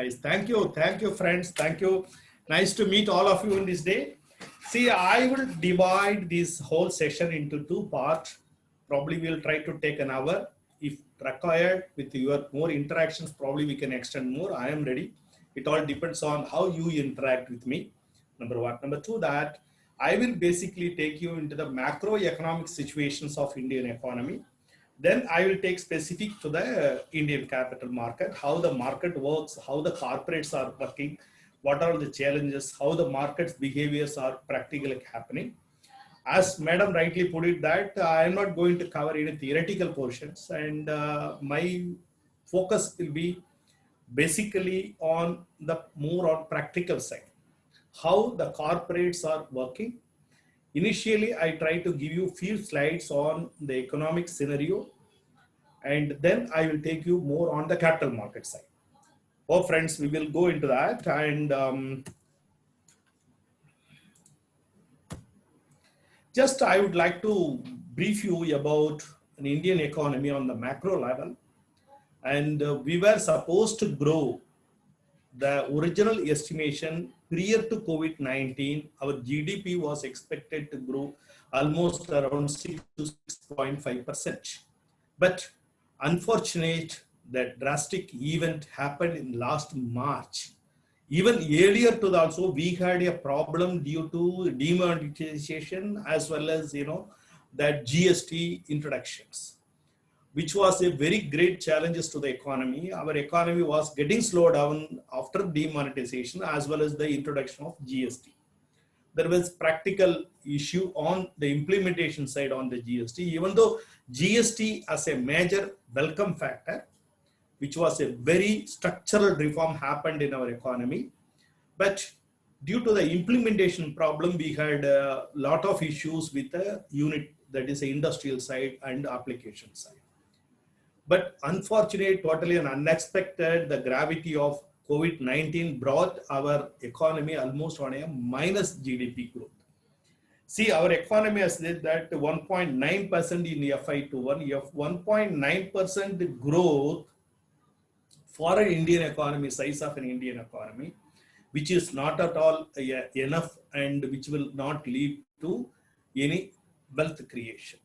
Guys, thank you, friends, thank you. Nice to meet all of you in this day. See, I will divide this whole session into two parts. Probably we'll try to take an hour. If required, with your more interactions, probably we can extend more. I am ready. It all depends on how you interact with me. Number one. Number two, that I will basically take you into the macroeconomic situations of Indian economy. Then I will take specific to the Indian capital market, how the market works, how the corporates are working, what are the challenges, how the market's behaviors are practically happening. As Madam rightly put it, that I am not going to cover any theoretical portions, and my focus will be basically on the more on practical side, how the corporates are working. Initially, I try to give you few slides on the economic scenario, and then I will take you more on the capital market side. Oh, friends, we will go into that. And just I would like to brief you about an Indian economy on the macro level. And we were supposed to grow. The original estimation prior to COVID-19, our GDP was expected to grow almost around 6 to 6.5%. But unfortunate that drastic event happened in last March. Even earlier to that also, we had a problem due to demonetization as well as, that GST introductions, which was a very great challenges to the economy. Our economy was getting slowed down after demonetization as well as the introduction of GST. There was practical issue on the implementation side on the GST, even though GST as a major welcome factor, which was a very structural reform happened in our economy. But due to the implementation problem, we had a lot of issues with the unit, that is the industrial side and application side. But unfortunately, totally and unexpected, the gravity of COVID-19 brought our economy almost on a minus GDP growth. See, our economy has said that 1.9% in FY21, 1.9% growth for an Indian economy, size of an Indian economy, which is not at all enough and which will not lead to any wealth creation.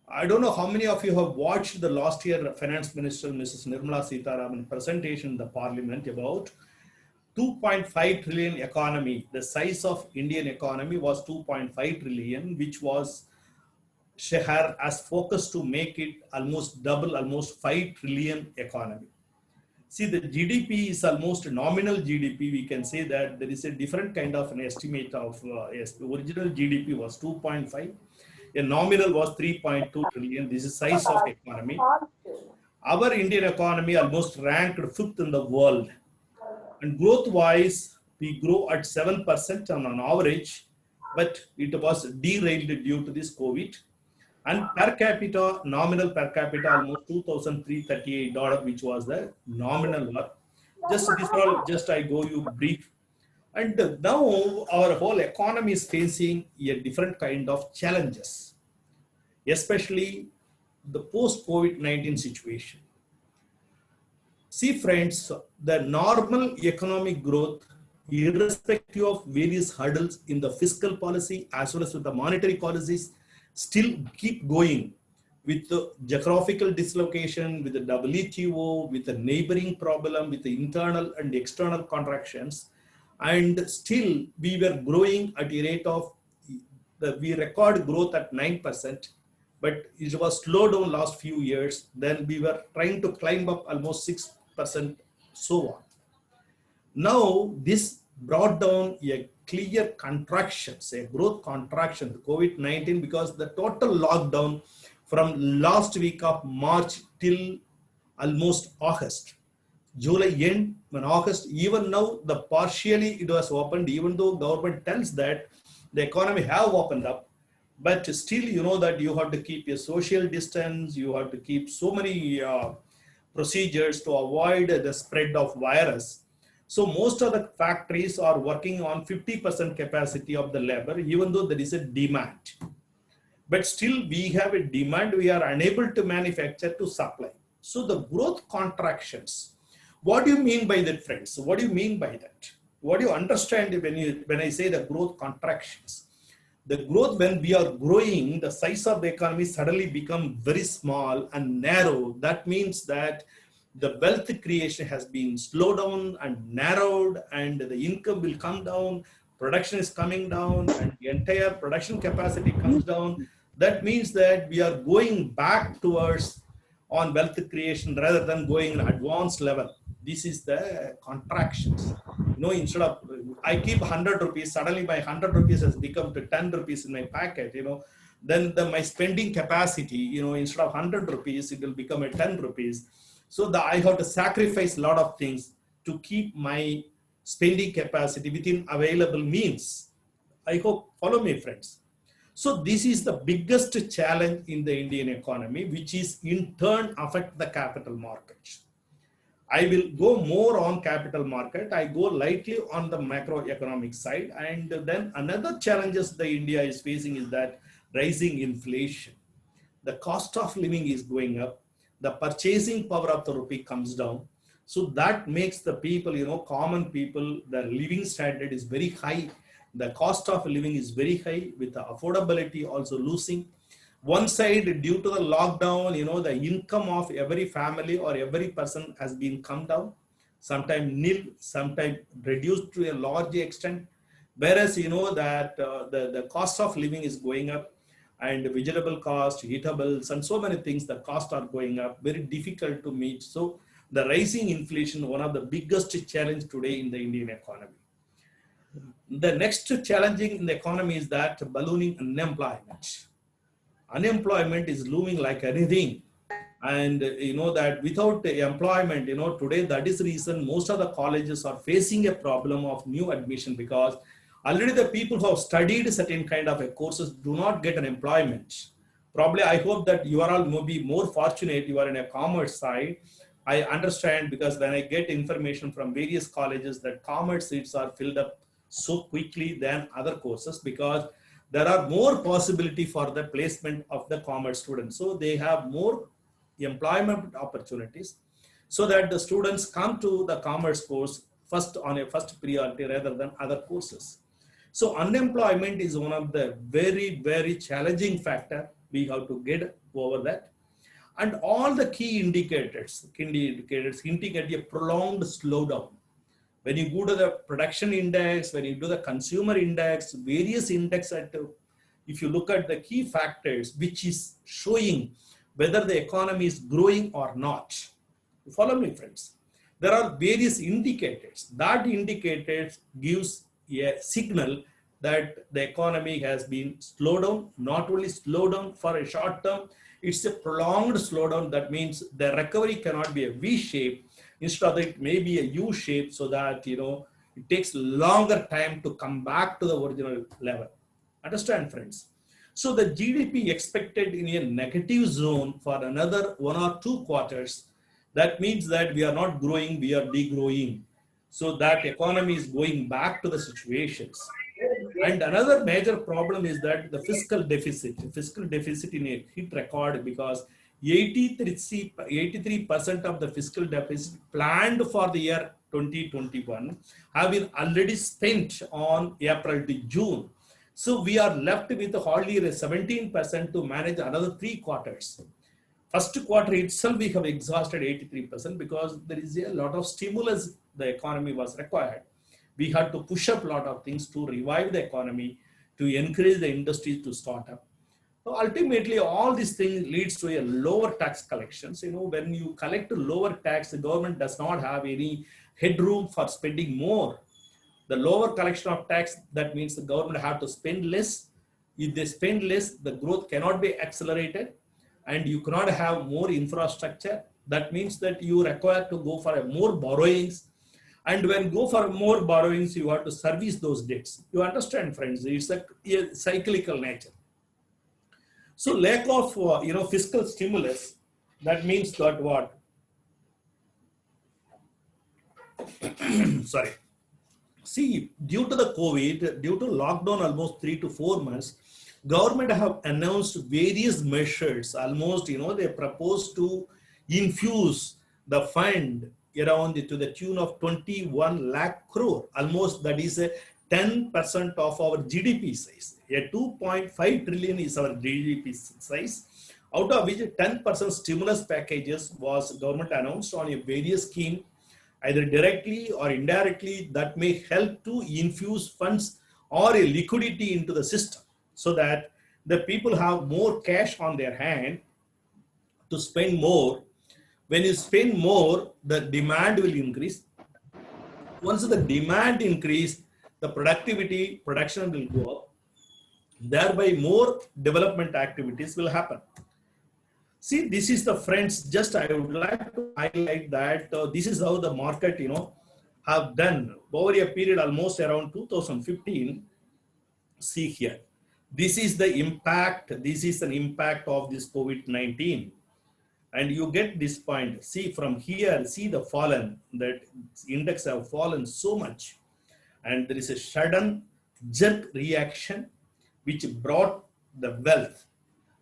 I don't know how many of you have watched the last year Finance Minister Mrs. Nirmala Sitharaman presentation in the Parliament about 2.5 trillion economy. The size of Indian economy was 2.5 trillion, which was Shehar as focused to make it almost double, almost 5 trillion economy. See, the GDP is almost nominal GDP. We can say that there is a different kind of an estimate of original GDP was 2.5. A nominal was 3.2 trillion. This is size of economy. Our Indian economy almost ranked 5th in the world. And growth-wise, we grow at 7% on an average, but it was derailed due to this COVID. And per capita, nominal per capita, almost $2,338, which was the nominal one. Just I go you brief. And now our whole economy is facing a different kind of challenges, especially the post-COVID-19 situation. See, friends, the normal economic growth, irrespective of various hurdles in the fiscal policy as well as with the monetary policies, still keep going with the geographical dislocation, with the WTO, with the neighboring problem, with the internal and external contractions. And still we were growing at a rate of, we record growth at 9%, but it was slowed down last few years. Then we were trying to climb up almost 6%, so on. Now this brought down a clear contraction, say growth contraction, COVID-19, because the total lockdown from last week of March till almost August. July end, when August, even now the partially it was opened, even though government tells that the economy have opened up, but still you know that you have to keep a social distance, you have to keep so many procedures to avoid the spread of virus. So most of the factories are working on 50% capacity of the labor, even though there is a demand. But still we have a demand, we are unable to manufacture to supply. So the growth contractions What do you mean by that, friends? What do you mean by that? What do you understand when I say the growth contractions? The growth, when we are growing, the size of the economy suddenly become very small and narrow. That means that the wealth creation has been slowed down and narrowed, and the income will come down, production is coming down, and the entire production capacity comes down. That means that we are going back towards on wealth creation rather than going in advanced level. This is the contractions. Instead of I keep 100 rupees, suddenly my 100 rupees has become to 10 rupees in my packet, then my spending capacity, instead of 100 rupees, it will become a 10 rupees. So I have to sacrifice a lot of things to keep my spending capacity within available means. I hope, follow me, friends. So this is the biggest challenge in the Indian economy, which is in turn affect the capital markets. I will go more on capital market. I go lightly on the macroeconomic side. And then another challenges the India is facing is that rising inflation. The cost of living is going up. The purchasing power of the rupee comes down. So that makes the people, common people, the living standard is very high. The cost of living is very high, with the affordability also losing. One side, due to the lockdown, the income of every family or every person has been come down, sometimes nil, sometimes reduced to a large extent. Whereas, that the cost of living is going up, and vegetable cost, heatables, and so many things, the costs are going up, very difficult to meet. So the rising inflation, one of the biggest challenge today in the Indian economy. The next challenging in the economy is that ballooning unemployment. Unemployment is looming like anything. And that without employment, today, that is the reason most of the colleges are facing a problem of new admission, because already the people who have studied certain kind of courses do not get an employment. Probably, I hope that you are all maybe more fortunate, you are in a commerce side. I understand, because when I get information from various colleges that commerce seats are filled up so quickly than other courses, because there are more possibility for the placement of the commerce students. So they have more employment opportunities, so that the students come to the commerce course first on a first priority rather than other courses. So unemployment is one of the very, very challenging factor. We have to get over that. And all the key indicators hinting at a prolonged slowdown. When you go to the production index, when you do the consumer index, various index, if you look at the key factors, which is showing whether the economy is growing or not. Follow me, friends. There are various indicators. That indicators gives a signal that the economy has been slowed down, not only slowed down for a short term, it's a prolonged slowdown. That means the recovery cannot be a V shape. Instead of it may be a U shape, so that, it takes longer time to come back to the original level. Understand, friends? So the GDP expected in a negative zone for another 1 or 2 quarters. That means that we are not growing, we are degrowing. So that economy is going back to the situations. And another major problem is that the fiscal deficit in a hit record, because 83% of the fiscal deficit planned for the year 2021 have been already spent on April to June. So we are left with hardly 17% to manage another 3 quarters. First quarter itself, we have exhausted 83% because there is a lot of stimulus the economy was required. We had to push up a lot of things to revive the economy, to encourage the industry to start up. So ultimately, all these things leads to a lower tax collections. When you collect a lower tax, the government does not have any headroom for spending more. The lower collection of tax, that means the government have to spend less. If they spend less, the growth cannot be accelerated, and you cannot have more infrastructure. That means that you require to go for more borrowings. And when go for more borrowings, you have to service those debts. You understand, friends? It's a cyclical nature. So lack of fiscal stimulus, that means that what? Sorry. See, due to the COVID, due to lockdown almost 3 to 4 months, government have announced various measures. Almost, they propose to infuse the fund around to the tune of 21 lakh crore. Almost that is a 10% of our GDP size. A 2.5 trillion is our GDP size, out of which 10% stimulus packages was government announced on a various scheme, either directly or indirectly, that may help to infuse funds or a liquidity into the system so that the people have more cash on their hand to spend more. When you spend more, the demand will increase. Once the demand increase, the production will go up. Thereby, more development activities will happen. See, this is the friends. Just I would like to highlight that this is how the market, have done over a period almost around 2015. See here, this is the impact. This is an impact of this COVID-19. And you get this point. See from here, see the fallen, that index have fallen so much. And there is a sudden jerk reaction which brought the wealth,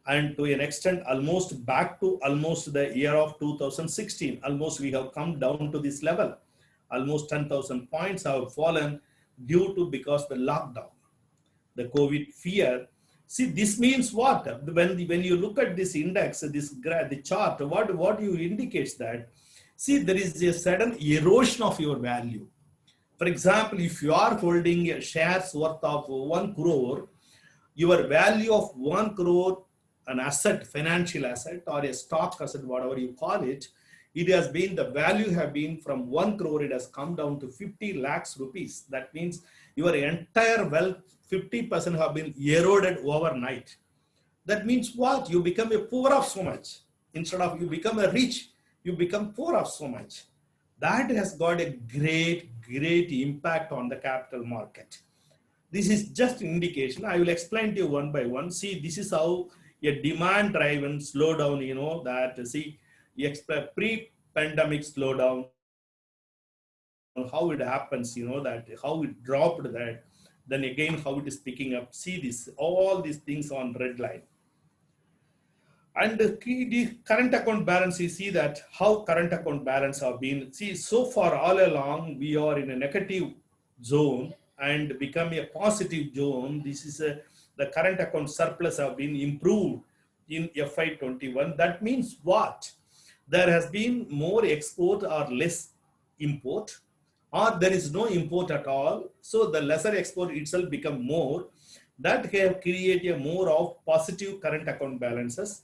and to an extent almost back to almost the year of 2016. Almost we have come down to this level. Almost 10,000 points have fallen due to because the lockdown, the COVID fear. See, this means what? When you look at this index, the chart, what you indicates that, see, there is a sudden erosion of your value. For example, if you are holding shares worth of 1 crore, your value of 1 crore, an asset, financial asset or a stock asset, whatever you call it, it has been, the value have been from 1 crore, it has come down to 50 lakhs rupees. That means your entire wealth, 50% have been eroded overnight. That means what? You become a poor of so much. Instead of you become a rich, you become poor of so much. That has got a great impact on the capital market. This is just an indication. I will explain to you one by one. See, this is how a demand driven slowdown, that see, pre-pandemic slowdown, how it happens, that how it dropped that, then again how it is picking up. See this, all these things on red line. And the current account balance, you see that how current account balance have been. See, so far all along we are in a negative zone and become a positive zone. This is the current account surplus have been improved in FY21. That means what? There has been more export or less import, or there is no import at all. So the lesser export itself become more. That have created a more of positive current account balances.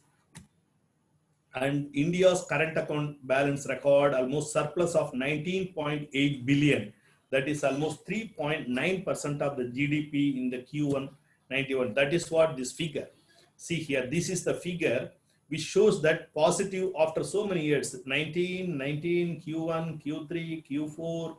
And India's current account balance record almost surplus of 19.8 billion. That is almost 3.9% of the GDP in the Q1 91. That is what this figure. See here, this is the figure which shows that positive after so many years, 19, Q1, Q3, Q4,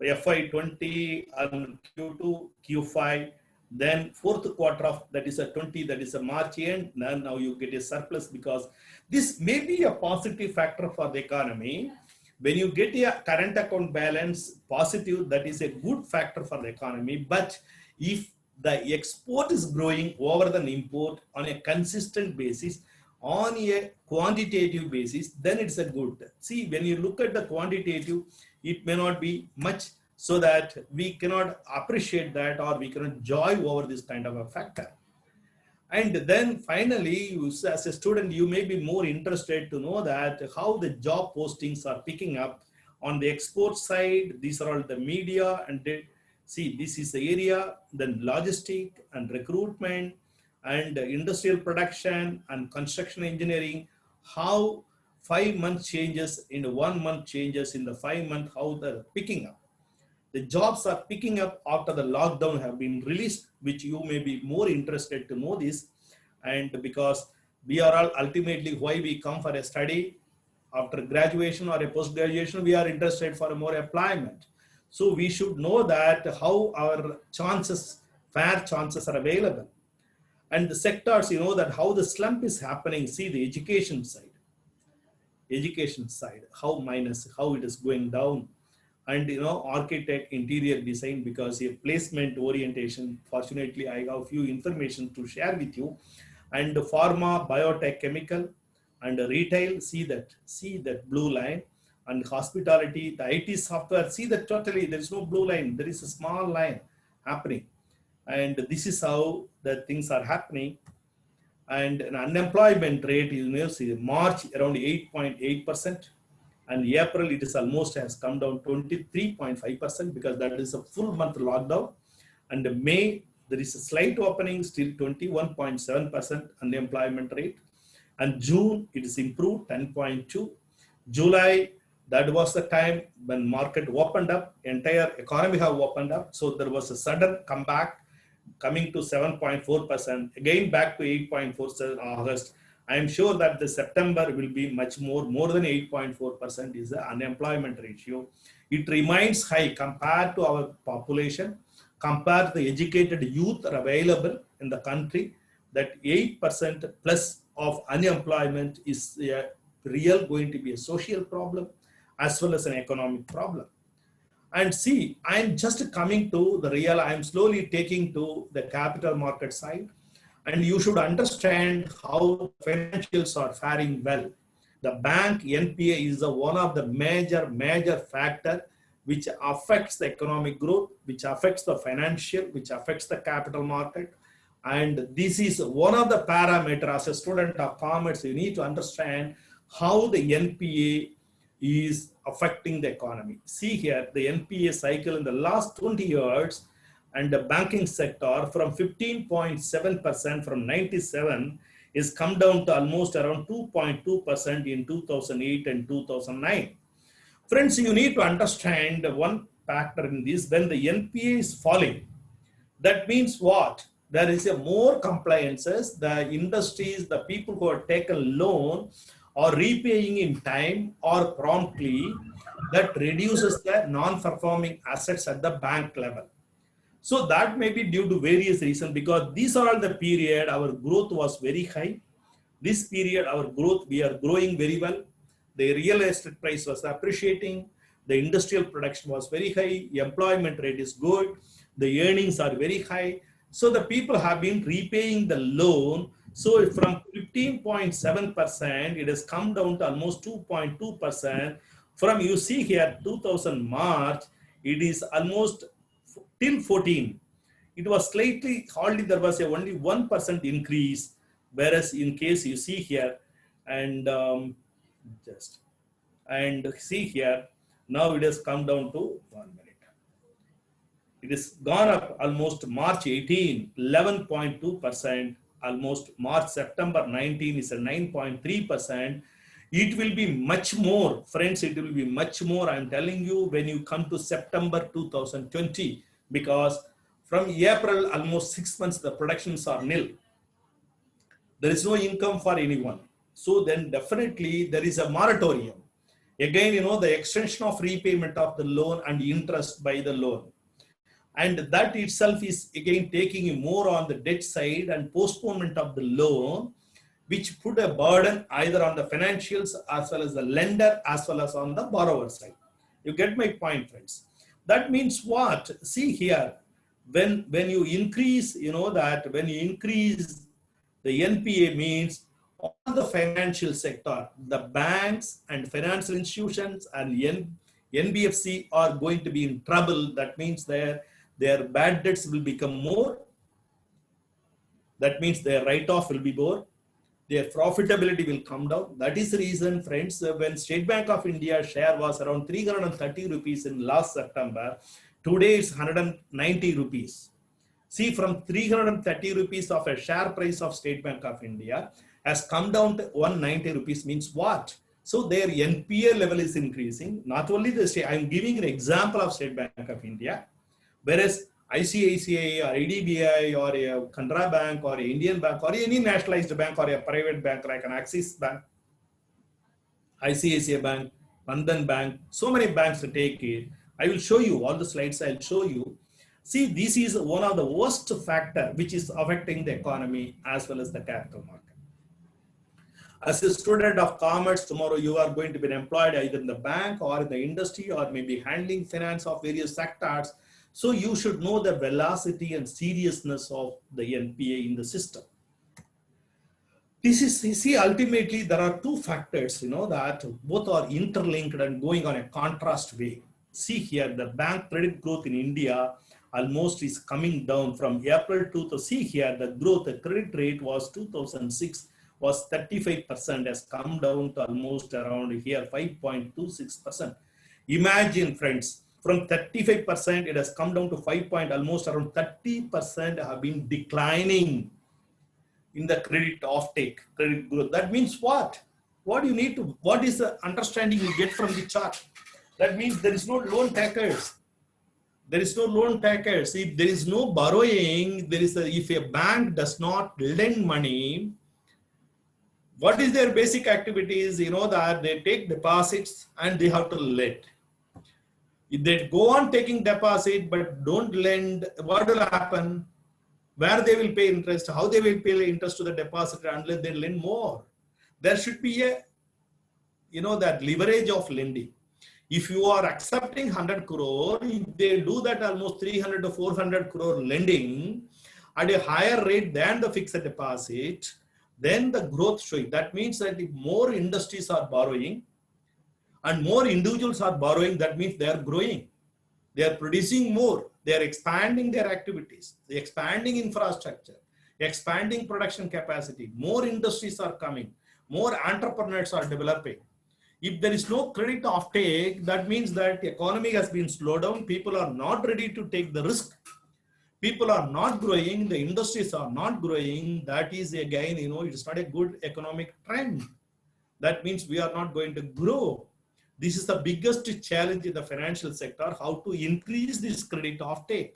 FY20, and Q2, Q5. Then fourth quarter of, that is a 20, that is a March end. Now you get a surplus, because this may be a positive factor for the economy. When you get a current account balance positive, that is a good factor for the economy. But if the export is growing over the import on a consistent basis, on a quantitative basis, then it's a good. See, when you look at the quantitative, it may not be much, so that we cannot appreciate that, or we cannot joy over this kind of a factor. And then finally, as a student, you may be more interested to know that how the job postings are picking up on the export side. These are all the media, and see, this is the area, then logistic and recruitment and industrial production and construction engineering. How 5 months changes in 1 month changes in the 5 month, how they're picking up. The jobs are picking up after the lockdown have been released, which you may be more interested to know this. And because we are all ultimately why we come for a study after graduation or a post-graduation, we are interested for a more employment. So we should know that how our chances, fair chances are available. And the sectors, that how the slump is happening. See the education side, how it is going down. And architect, interior design, because a placement orientation, fortunately I have few information to share with you. And pharma, biotech, chemical, and retail, see that blue line. and hospitality, the IT software. See that totally, there is no blue line, there is a small line happening. And this is how the things are happening. And an unemployment rate, you know, see March around 8.8%. And April it is almost has come down 23.5% because that is a full month lockdown. And May there is a slight opening, still 21.7% unemployment rate. And June it is improved 10.2. July, that was the time when market opened up, entire economy have opened up. So there was a sudden comeback coming to 7.4%, again back to 8.47 August. I am sure that the September will be much more than 8.4% is the unemployment ratio. It remains high compared to our population, compared to the educated youth are available in the country, that 8% plus of unemployment is going to be a social problem as well as an economic problem. And see, I'm just coming to the real, I'm slowly taking to the capital market side. And you should understand how financials are faring well. The bank NPA is one of the major factor which affects the economic growth, which affects the financial, which affects the capital market. And this is one of the parameters. As a student of commerce, you need to understand how the NPA is affecting the economy. See here, the NPA cycle in the last 20 years and the banking sector from 15.7% from 97 is come down to almost around 2.2% in 2008 and 2009. Friends, you need to understand one factor in this. When the NPA is falling, that means what? There is a more compliances. The industries, the people who have taken loan or repaying in time or promptly, that reduces the non-performing assets at the bank level. So that may be due to various reasons, because these are all the period our growth was very high. This period our growth, we are growing very well. The real estate price was appreciating. The industrial production was very high. Employment rate is good. The earnings are very high. So the people have been repaying the loan. So from 15.7%, it has come down to almost 2.2%. From, you see here, 2000 March, it is almost till 14. It was slightly, hardly there was only 1% increase. Whereas in case you see here, and see here, now it has come down to 1 minute. It has gone up almost March 18, 11.2%, almost March, September 19 is a 9.3%. It will be much more, friends, it will be much more, I'm telling you, when you come to September 2020, because from April, almost 6 months, the productions are nil. There is no income for anyone. So then definitely there is a moratorium. Again, you know, the extension of repayment of the loan and interest by the loan. And that itself is again taking more on the debt side and postponement of the loan, which put a burden either on the financials as well as the lender as well as on the borrower side. You get my point, friends. That means what? See here, when you increase, you know that when you increase the NPA means all the financial sector, the banks and financial institutions and NBFC are going to be in trouble. That means their bad debts will become more. That means their write-off will be more. Their profitability will come down. That is the reason, friends, when State Bank of India share was around 330 rupees in last September, today it's 190 rupees. See, from 330 rupees of a share price of State Bank of India has come down to 190 rupees means what? So their NPA level is increasing. Not only the state, I'm giving an example of State Bank of India, whereas ICICI or IDBI or a Canara Bank or a Indian Bank or any nationalized bank or a private bank like an Axis Bank, ICICI Bank, Bandhan Bank, so many banks to take it. I will show you all the slides. I'll show you. See, this is one of the worst factor which is affecting the economy as well as the capital market. As a student of commerce, tomorrow you are going to be employed either in the bank or in the industry or maybe handling finance of various sectors. So you should know the velocity and seriousness of the NPA in the system. This is, you see, ultimately there are two factors, that both are interlinked and going on a contrast way. See here, the bank credit growth in India almost is coming down from April to see here, the growth, the credit rate was 2006 was 35%, has come down to almost around here 5.26%. Imagine, friends, from 35% it has come down to 5 point, almost around 30% have been declining in the credit offtake, credit growth. That means what? What you need to, what is the understanding you get from the chart? That means there is no loan takers. There is no loan takers. If there is no borrowing, if a bank does not lend money, what is their basic activities? That they take deposits and they have to lend. If they go on taking deposit but don't lend, what will happen? Where they will pay interest, how they will pay interest to the depositor unless they lend more. There should be a, that leverage of lending. If you are accepting 100 crore, if they do that almost 300 to 400 crore lending at a higher rate than the fixed deposit, then the growth showing. That means that if more industries are borrowing and more individuals are borrowing, that means they are growing. They are producing more. They are expanding their activities. They are expanding infrastructure, expanding production capacity. More industries are coming. More entrepreneurs are developing. If there is no credit offtake, that means that the economy has been slowed down. People are not ready to take the risk. People are not growing. The industries are not growing. That is, again, it's not a good economic trend. That means we are not going to grow. This is the biggest challenge in the financial sector, how to increase this credit offtake.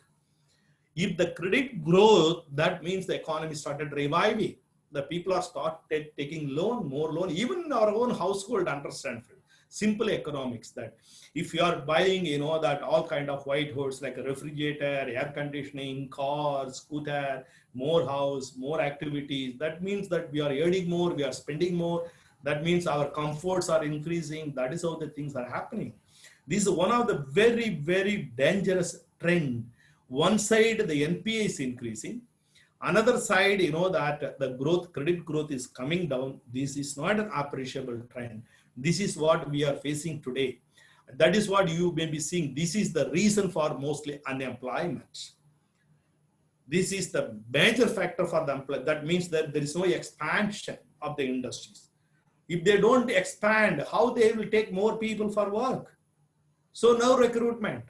If the credit growth, that means the economy started reviving. The people are started taking loan, more loan. Even our own household understand simple economics, that if you are buying, that all kind of white horse like a refrigerator, air conditioning, car, scooter, more house, more activities, that means that we are earning more, we are spending more. That means our comforts are increasing. That is how the things are happening. This is one of the very, very dangerous trend. One side, the NPA is increasing. Another side, that the growth, credit growth is coming down. This is not an appreciable trend. This is what we are facing today. That is what you may be seeing. This is the reason for mostly unemployment. This is the major factor for the unemployment. That means that there is no expansion of the industries. If they don't expand, how they will take more people for work? So no recruitment.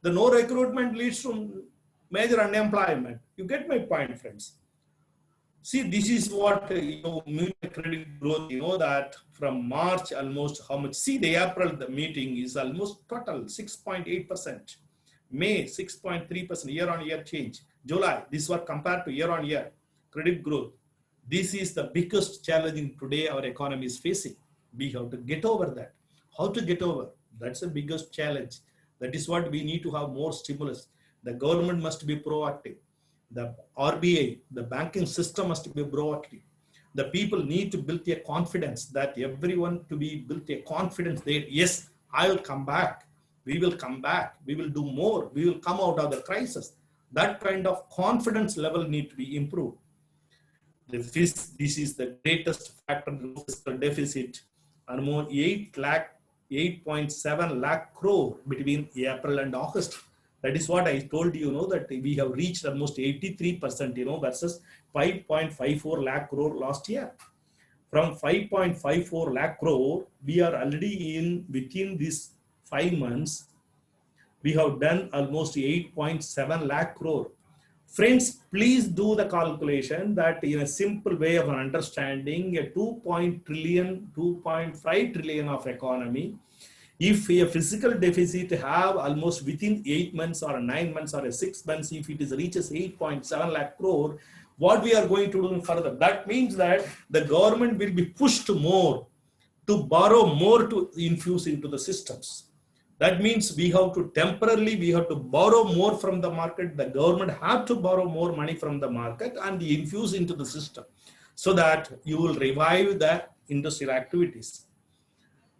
The no recruitment leads to major unemployment. You get my point, friends. See, this is what credit growth, that from March almost how much. See, the April the meeting is almost total 6.8%. May 6.3% year-on-year change. July, this was compared to year-on-year credit growth. This is the biggest challenge today our economy is facing. We have to get over that. How to get over? That's the biggest challenge. That is what we need to have more stimulus. The government must be proactive. The RBI, the banking system must be proactive. The people need to build a confidence, that everyone to be built a confidence that yes, I will come back. We will come back. We will do more. We will come out of the crisis. That kind of confidence level need to be improved. This is the greatest factor in fiscal deficit, and more 8.7 lakh crore between April and August. That is what I told you, that we have reached almost 83%, versus 5.54 lakh crore last year. From 5.54 lakh crore, we are already within these 5 months, we have done almost 8.7 lakh crore. Friends, please do the calculation that in a simple way of understanding a 2.5 trillion of economy. If a physical deficit have almost within 8 months or 9 months or 6 months, if it reaches 8.7 lakh crore, what we are going to do further? That means that the government will be pushed more to borrow more to infuse into the systems. That means we have to borrow more from the market. The government have to borrow more money from the market and infuse into the system, so that you will revive the industrial activities.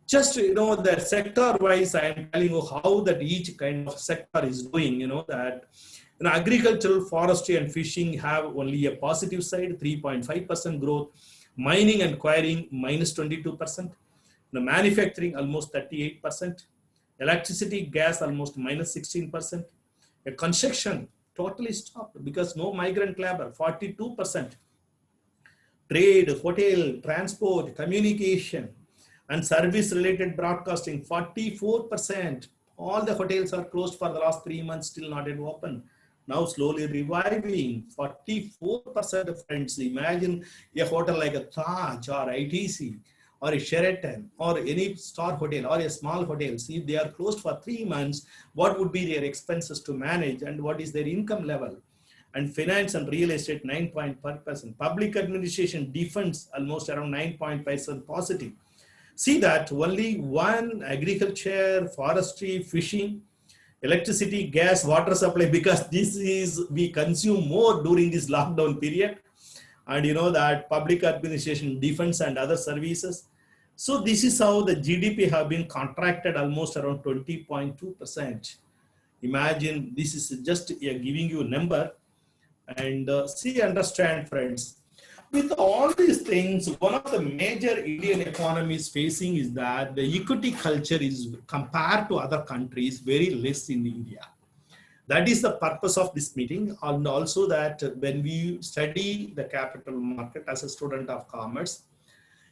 Just, the sector wise, I am telling you how that each kind of sector is doing, that agricultural, forestry and fishing have only a positive side, 3.5% growth. Mining and quarrying minus 22%. The manufacturing almost 38%. Electricity, gas almost minus 16%. The construction totally stopped because no migrant labor, 42%. Trade, hotel, transport, communication, and service related broadcasting, 44%. All the hotels are closed for the last 3 months, still not yet open. Now slowly reviving, 44% of friends. Imagine a hotel like a Taj or ITC or a Sheraton or any star hotel or a small hotel. See, if they are closed for 3 months, what would be their expenses to manage and what is their income level? And finance and real estate 9.5%. Public administration, defense almost around 9.5% positive. See that only one agriculture, forestry, fishing, electricity, gas, water supply, because this is we consume more during this lockdown period. And you know that public administration, defense and other services. So this is how the GDP have been contracted almost around 20.2%. Imagine this is just giving you a number. And see, understand friends, with all these things, one of the major Indian economies facing is that the equity culture is compared to other countries very less in India. That is the purpose of this meeting, and also that when we study the capital market as a student of commerce,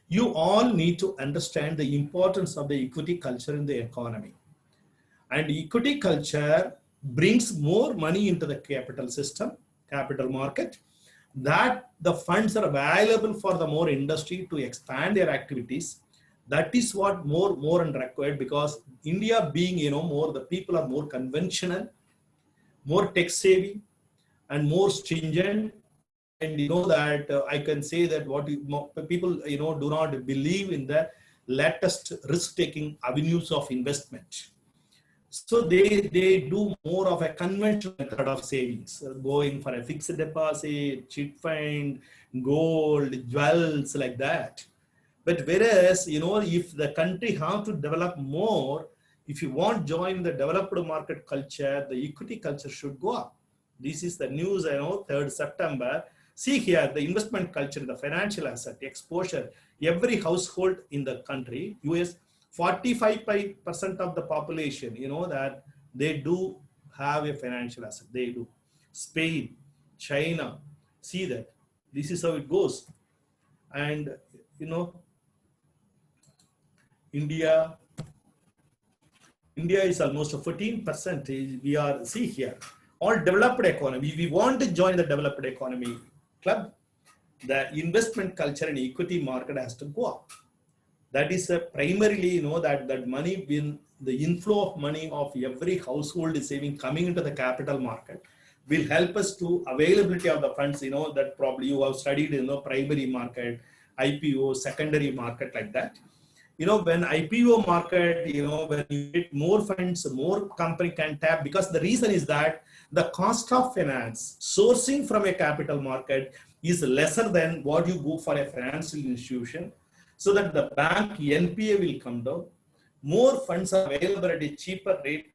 you all need to understand the importance of the equity culture in the economy. And equity culture brings more money into the capital system, capital market, that the funds are available for the more industry to expand their activities. That is what more and required, because India being, more, the people are more conventional, more tech savvy and more stringent. And that I can say that what people, do not believe in the latest risk-taking avenues of investment. So they do more of a conventional method of savings, going for a fixed deposit, chit fund, gold, jewels, like that. But whereas, if the country have to develop more, if you want to join the developed market culture, the equity culture should go up. This is the news, 3rd September. See here, the investment culture, the financial asset exposure, every household in the country, US, 45% of the population, that they do have a financial asset. They do. Spain, China, see that. This is how it goes. And, India is almost 14%. We are, see here, all developed economy. We want to join the developed economy club. The investment culture and equity market has to go up. That is primarily, that money, when the inflow of money of every household is saving coming into the capital market will help us to availability of the funds, that probably you have studied, primary market, IPO, secondary market, like that. When IPO market, when you get more funds, more company can tap, because the reason is that the cost of finance sourcing from a capital market is lesser than what you go for a financial institution. So that the bank NPA will come down, more funds are available at a cheaper rate.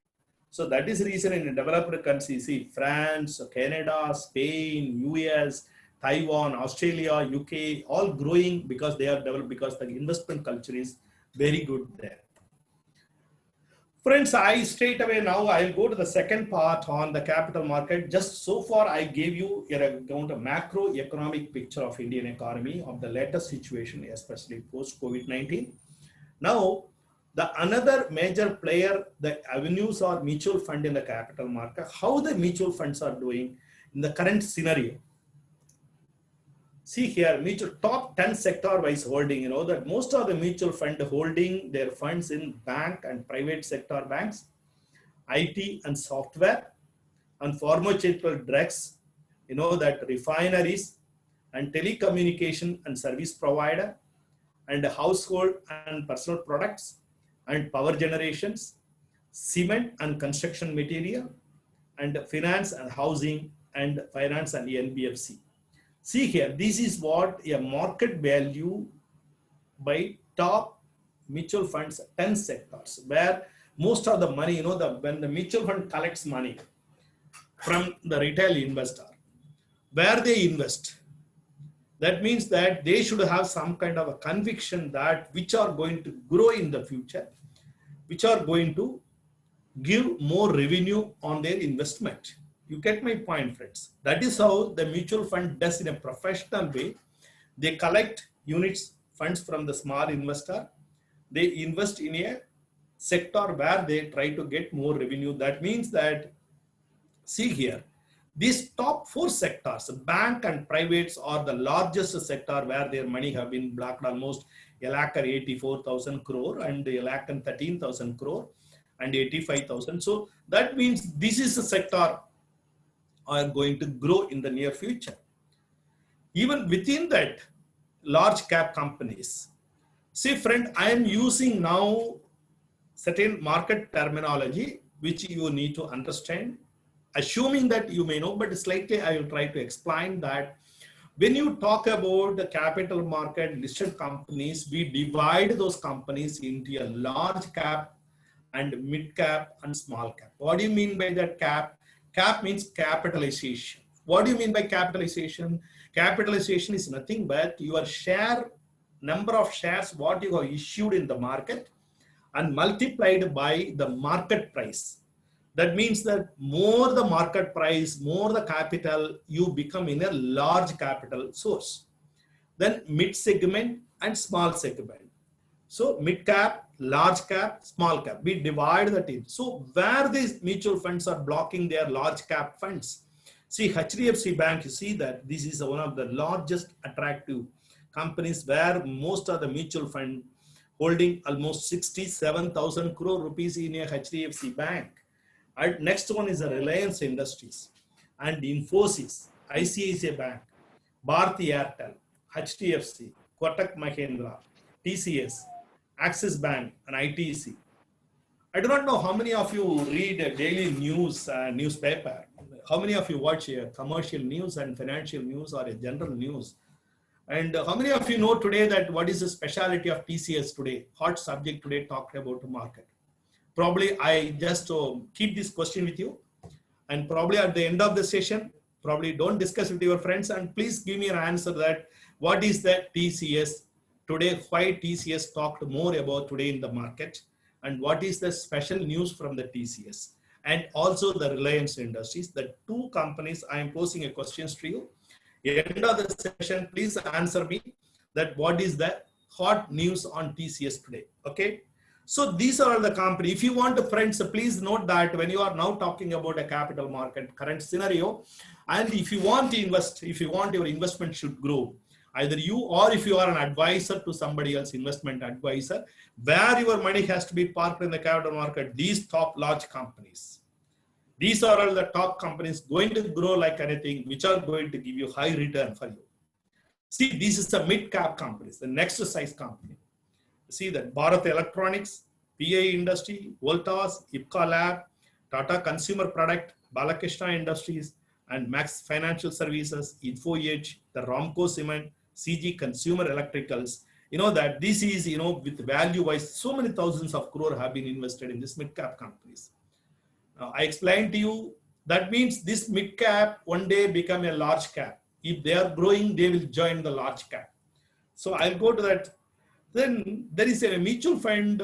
So that is the reason in a developed country, see France, Canada, Spain, US, Taiwan, Australia, UK, all growing because they are developed, because the investment culture is very good there. Friends, I straight away now I'll go to the second part on the capital market. Just so far I gave you a macroeconomic picture of Indian economy, of the latest situation, especially post COVID-19. Now, the another major player, the avenues or mutual fund in the capital market, how the mutual funds are doing in the current scenario. See here, mutual top 10 sector wise holding, that most of the mutual fund holding their funds in bank and private sector banks, IT and software, and pharmaceutical drugs, that refineries and telecommunication and service provider, and household and personal products and power generations, cement and construction material, and finance and housing and finance and NBFC. See here, this is what a market value by top mutual funds, 10 sectors, where most of the money, when the mutual fund collects money from the retail investor, where they invest, That means that they should have some kind of a conviction that which are going to grow in the future, which are going to give more revenue on their investment. You get my point, friends. That is how the mutual fund does in a professional way. They collect units, funds from the small investor. They invest in a sector where they try to get more revenue. That means that, see here, these top four sectors, bank and privates, are the largest sector where their money have been blocked, almost a lakh 84,000 crore and a lakh 13,000 crore and 85,000. So that means this is a sector are going to grow in the near future. Even within that, large cap companies. See, friend, I am using now certain market terminology which you need to understand, assuming that you may know, but slightly I will try to explain that. When you talk about the capital market listed companies, we divide those companies into a large cap and mid cap and small cap. What do you mean by that cap? Cap means capitalization. What do you mean by capitalization? Capitalization is nothing but your share, number of shares what you have issued in the market and multiplied by the market price. That means that more the market price, more the capital, you become in a large capital source. Then mid segment and small segment. So mid cap, large cap, small cap, we divide that in. So where these mutual funds are blocking their large cap funds. See, HDFC Bank, you see that this is one of the largest attractive companies where most of the mutual fund holding almost 67,000 crore rupees in a HDFC Bank. And next one is the Reliance Industries and Infosys, ICICI Bank, Bharti Airtel, HDFC, Kotak Mahindra, TCS, Axis Bank, and ITC. I do not know how many of you read a daily news newspaper. How many of you watch commercial news and financial news or a general news? And how many of you know today that what is the specialty of TCS today? Hot subject today talked about the market. Probably I just keep this question with you, and probably at the end of the session, probably don't discuss with your friends and please give me an answer that what is the TCS today, why TCS talked more about today in the market, and what is the special news from the TCS, and also the Reliance Industries, the two companies. I am posing a question to you. At the end of the session, please answer me that what is the hot news on TCS today, okay? So these are the company. If you want, friends, please note that when you are now talking about a capital market current scenario, and if you want to invest, if you want your investment should grow, either you or if you are an advisor to somebody else, investment advisor, where your money has to be parked in the capital market, these top large companies. These are all the top companies going to grow like anything, which are going to give you high return for you. See, this is the mid cap companies, the next size company. See that Bharat Electronics, PA Industry, Voltas, Ipca Lab, Tata Consumer Product, Balakrishna Industries, and Max Financial Services, Info Edge, the Ramco Cement, CG Consumer Electricals. You know that this is, you know, with value wise, so many thousands of crore have been invested in this mid cap companies. Now, I explained to you that means this mid cap one day become a large cap. If they are growing, they will join the large cap. So I'll go to that. Then there is a mutual fund.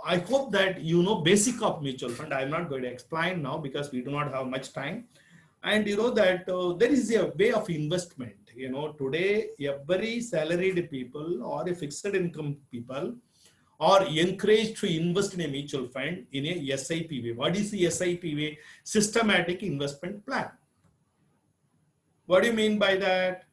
I hope that you know basic of mutual fund. I'm not going to explain now because we do not have much time. And you know that there is a way of investment. You know, today every salaried people or a fixed income people are encouraged to invest in a mutual fund in a SIP way. What is the SIP way? Systematic investment plan. What do you mean by that?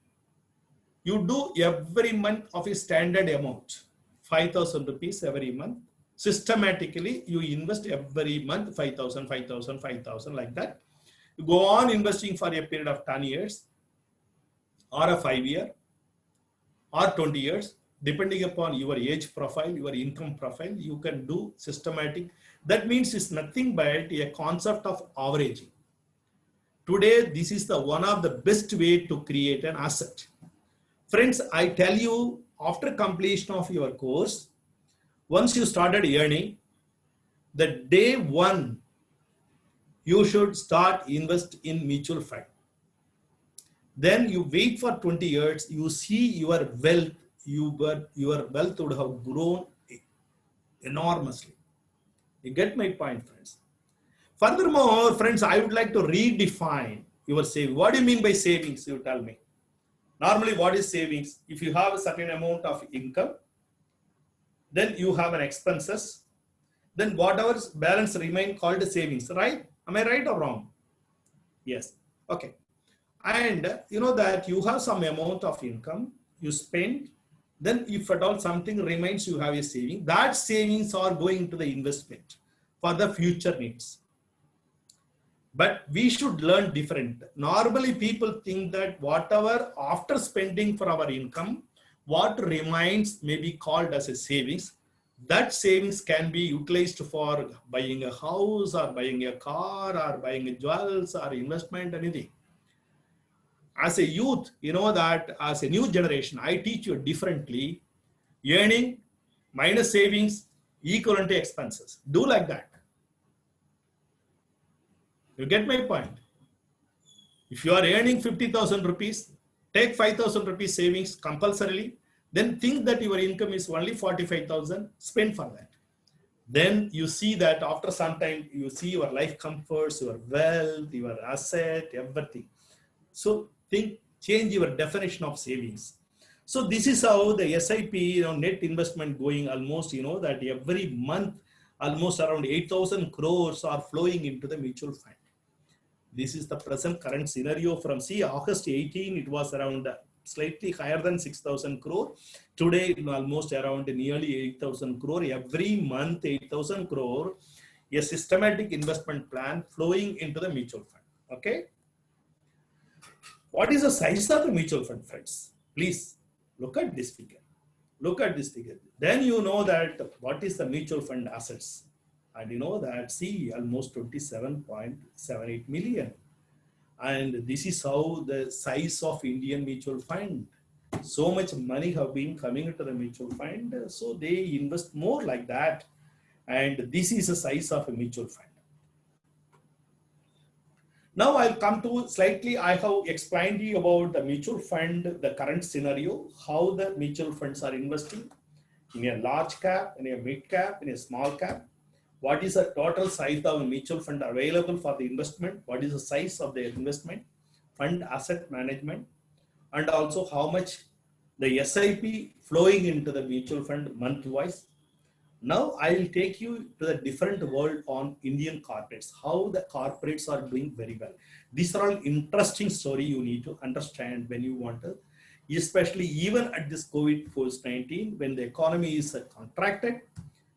You do every month of a standard amount, 5,000 rupees every month. Systematically, you invest every month 5,000, 5,000, 5,000 like that. You go on investing for a period of 10 years or a 5-year or 20 years, depending upon your age profile, your income profile, you can do systematic. That means it's nothing but a concept of averaging. Today, this is the one of the best way to create an asset. Friends, I tell you, after completion of your course, once you started earning, the day one, you should start invest in mutual fund. then you wait for 20 years, you see your wealth, your wealth would have grown enormously. You get my point, friends? Furthermore, friends, I would like to redefine your saving. What do you mean by savings? You tell me. Normally, what is savings? If you have a certain amount of income, then you have an expenses, then whatever balance remain called savings, right? Am I right or wrong? Yes. Okay. And you know that you have some amount of income, you spend, then if at all something remains, you have a saving. That savings are going to the investment for the future needs. But we should learn different. Normally people think that whatever after spending for our income, what remains may be called as a savings. That savings can be utilized for buying a house or buying a car or buying a jewels or investment, anything. As a youth, you know that as a new generation, I teach you differently. Earning minus savings equivalent to expenses. Do like that. You get my point? If you are earning 50,000 rupees, take 5,000 rupees savings compulsorily, then think that your income is only 45,000, spend for that. Then you see that after some time, you see your life comforts, your wealth, your asset, everything. So think, change your definition of savings. So this is how the SIP, net investment going almost, that every month, almost around 8,000 crores are flowing into the mutual fund. This is the present current scenario from August 18, it was around slightly higher than 6,000 crore. Today, almost around nearly 8,000 crore. Every month, 8,000 crore, a systematic investment plan flowing into the mutual fund. Okay. What is the size of the mutual fund, friends? Please look at this figure. Look at this figure. Then you know that what is the mutual fund assets. And you know that, almost 27.78 million. And this is how the size of Indian mutual fund. So much money have been coming into the mutual fund. So they invest more like that. And this is the size of a mutual fund. Now I'll come to slightly, I have explained to you about the mutual fund, the current scenario, how the mutual funds are investing in a large cap, in a mid cap, in a small cap. What is the total size of a mutual fund available for the investment? What is the size of the investment, fund asset management, and also how much the SIP flowing into the mutual fund month-wise. Now I will take you to the different world on Indian corporates, how the corporates are doing very well. These are all interesting story you need to understand when you want to, especially even at this COVID-19, when the economy is contracted,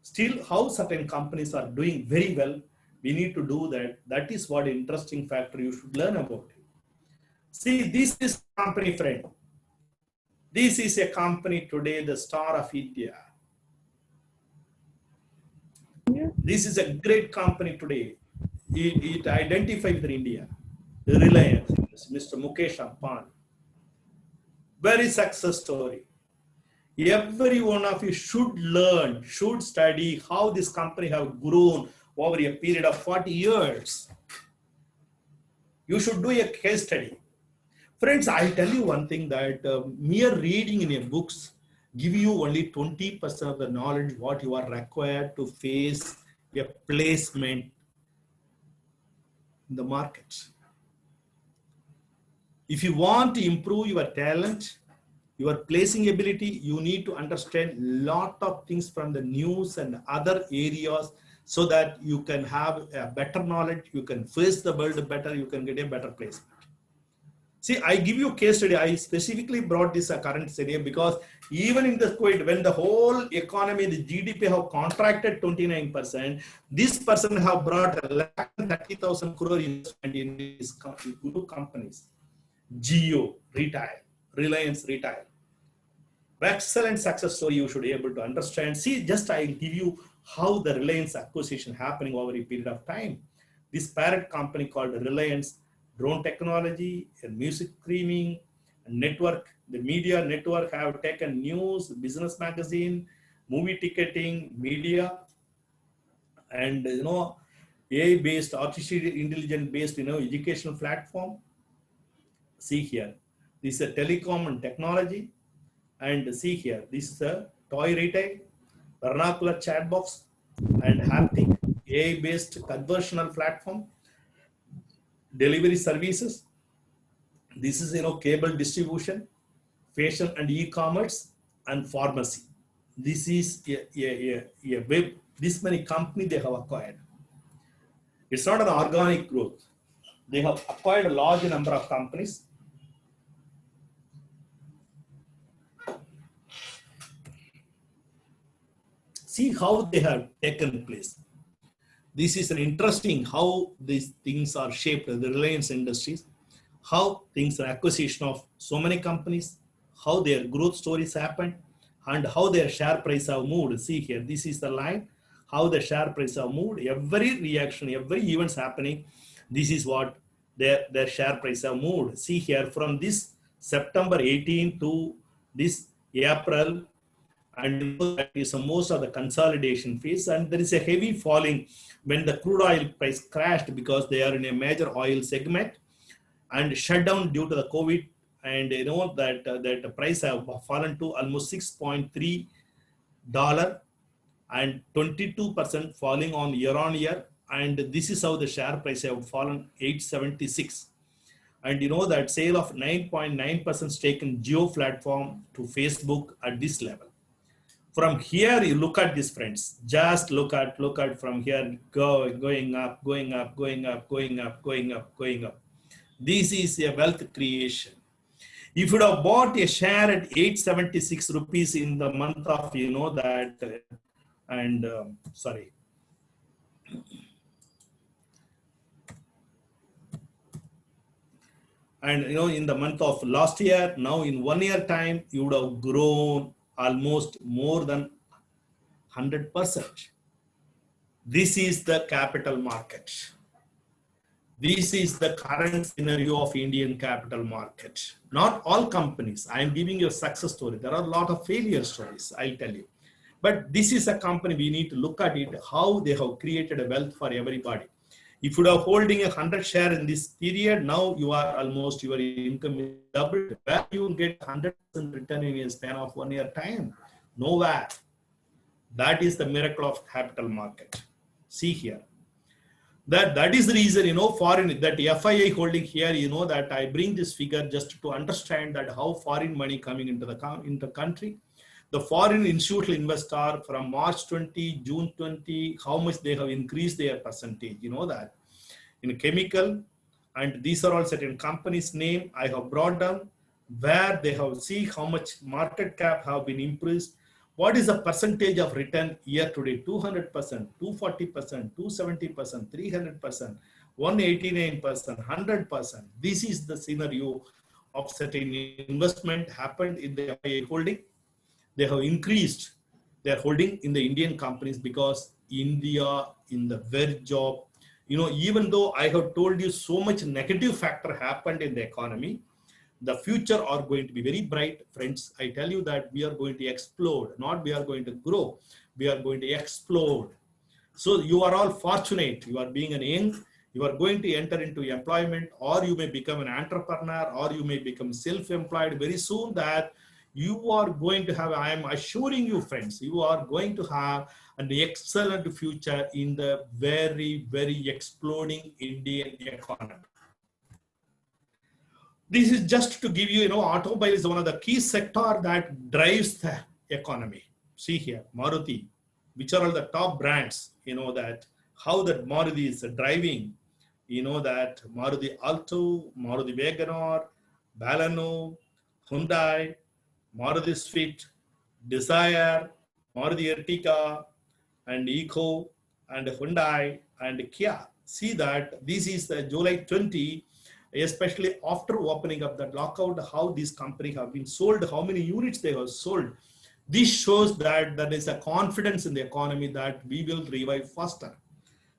still how certain companies are doing very well. We need to do that. That is what interesting factor you should learn about. See, this is a company, friend. This is a company today, the star of India. This is a great company today. It identifies with India. Reliance, Mr. Mukesh Ambani. Very success story. Every one of you should learn, should study how this company have grown over a period of 40 years. You should do a case study. Friends, I'll tell you one thing that mere reading in your books give you only 20% of the knowledge what you are required to face a placement in the market. If you want to improve your talent, your placing ability, you need to understand a lot of things from the news and other areas so that you can have a better knowledge, you can face the world better, you can get a better placement. See, I give you a case study. I specifically brought this current scenario because even in the COVID, when the whole economy, the GDP have contracted 29%, this person have brought 30,000 crore investment in these companies. Geo, retail, Reliance retail. Excellent success story you should be able to understand. See, just I give you how the Reliance acquisition happening over a period of time. This parent company called Reliance, drone technology, and music streaming, and network, the media network have taken news, business magazine, movie ticketing, media, and AI-based, artificial intelligence-based, educational platform. See here. This is a telecom and technology. And see here, this is a toy retail, vernacular chat box, and haptic AI-based conversational platform, delivery services. This is cable distribution, fashion and e-commerce, and pharmacy. This is a web. This many companies they have acquired. It's not an organic growth. They have acquired a large number of companies. See how they have taken place. This is an interesting how these things are shaped, the Reliance Industries, how things are acquisition of so many companies, how their growth stories happened, and how their share price have moved. See here, this is the line, how the share price have moved. Every reaction, every events happening, this is what their share price have moved. See here, from this September 18 to this April, and that is most of the consolidation phase, and there is a heavy falling when the crude oil price crashed because they are in a major oil segment and shut down due to the COVID, and that the price have fallen to almost $6.3 and 22% falling on year, and this is how the share price have fallen 876. And that sale of 9.9% stake in Geo platform to Facebook at this level. From here, you look at this, friends. Just look at from here, going up. This is a wealth creation. If you have bought a share at 876 rupees in the month of, that, and sorry. And in the month of last year, now in 1 year time, you would have grown almost more than 100%. This is the capital market. This is the current scenario of Indian capital market. Not all companies. I am giving you a success story. There are a lot of failure stories, I'll tell you. But this is a company, we need to look at it, how they have created a wealth for everybody. If you are holding 100 share in this period, now you are almost, your income is doubled. Where you will get 100% return in a span of 1 year time? Nowhere. That is the miracle of capital market. See here. That is the reason, foreign, that FII holding here, that I bring this figure just to understand that how foreign money coming into the country. The foreign institutional investor from March 20, June 20, how much they have increased their percentage, that. In chemical, and these are all certain companies' name I have brought down, where they have see how much market cap have been increased. What is the percentage of return year to date? 200%, 240%, 270%, 300%, 189%, 100%. This is the scenario of certain investment happened in the FII holding. They have increased their holding in the Indian companies because India in the very job, even though I have told you so much negative factor happened in the economy, the future are going to be very bright, friends. I tell you that we are going to explode, not we are going to grow, we are going to explode. So you are all fortunate. You are being an young, you are going to enter into employment, or you may become an entrepreneur, or you may become self-employed very soon. That you are going to have, I am assuring you, friends, you are going to have an excellent future in the very, very exploding Indian economy. This is just to give you, automobile is one of the key sector that drives the economy. See here, Maruti, which are all the top brands, that how that Maruti is driving, that Maruti Alto, Maruti Wagoner, Baleno, Hyundai, Maruti Swift, Desire, Maruti Ertiga, and Eco, and Hyundai, and Kia. See that this is the July 20, especially after opening up the lockout, how these companies have been sold, how many units they have sold. This shows that there is a confidence in the economy that we will revive faster.